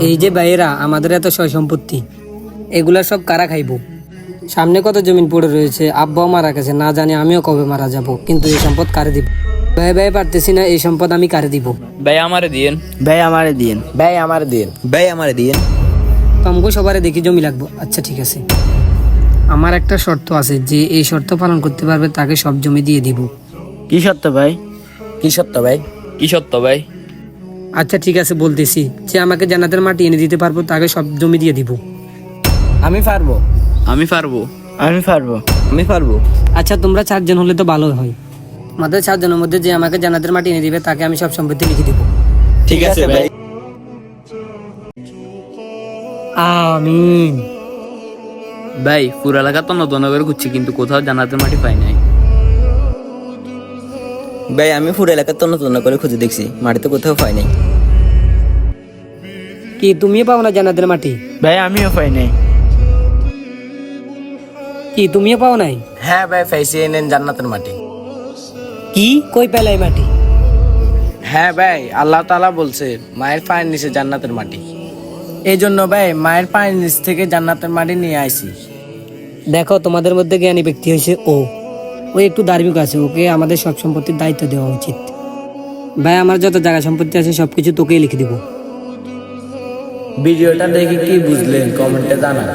এই যে ভাইয়েরা, আমাদের এত সয় সম্পত্তি, এগুলা সব কারা খাইবো? সামনে কত জমিন পড়ে রয়েছে, আব্বাও মারা গেছে, না জানি আমিও কবে মারা যাব, কিন্তু এই সম্পদ কারে দিব? ভাই ভাই পারতেছি না, এই সম্পদ আমি কারে দিব? ভাই আমারে দিয়েন। ভাই আমারে দিন। ভাই আমারে দিন। ভাই আমারে দিয়েন। তো আমাকে সবারে দেখি জমি লাগবো। আচ্ছা ঠিক আছে, আমার একটা শর্ত আছে, যে এই শর্ত পালন করতে পারবে তাকে সব জমি দিয়ে দিব। কি সত্য ভাই? কি সত্য ভাই? কি সত্য ভাই? আচ্ছা ঠিক আছে বলতেছি, যে আমাকে জান্নাতের মাটি এনে দিতে পারবো তাকে সব জমি দিয়ে দিব। আমি পারবো। আমি পারবো। আমি পারবো। আমি পারবো। আচ্ছা তোমরা 4 জন হলে তো ভালো হয়। আমাদের 4 জনের মধ্যে যে আমাকে জান্নাতের মাটি এনে দিবে তাকে আমি সব সম্পত্তি লিখে দিব। ঠিক আছে ভাই। আমিন। ভাই পুরো এলাকা তো নতুন করে ঘুরছি, কিন্তু কোথাও জান্নাতের মাটি পাই নাই। ভাই আমি পুরো এলাকা তন্ন তন্ন করে খুঁজে দেখছি, মাটি তো কোথাও পাই নাই। কি তুমিও পাও না জান্নাতের মাটি? ভাই আমিও পাই নাই। কি তুমিও পাও নাই? হ্যাঁ ভাই, পাইছি, এনেন জান্নাতের মাটি। কি কই পেলাই মাটি? হ্যাঁ ভাই, আল্লাহ তাআলা বলছে মায়ের পায়ের নিচে জান্নাতের মাটি। এই জন্য ভাই মায়ের পায়ের নিচ থেকে জান্নাতের মাটি নিয়ে আইছি। দেখো তোমাদের মধ্যে জ্ঞানী ব্যক্তি হয়েছে ও একটু ধার্মিক আছে, ওকে আমাদের সব সম্পত্তির দায়িত্ব দেওয়া উচিত। ভাই আমার যত জায়গা সম্পত্তি আছে সবকিছু তোকেই লিখে দিব। ভিডিওটা দেখে কি বুঝলেন কমেন্টে জানান।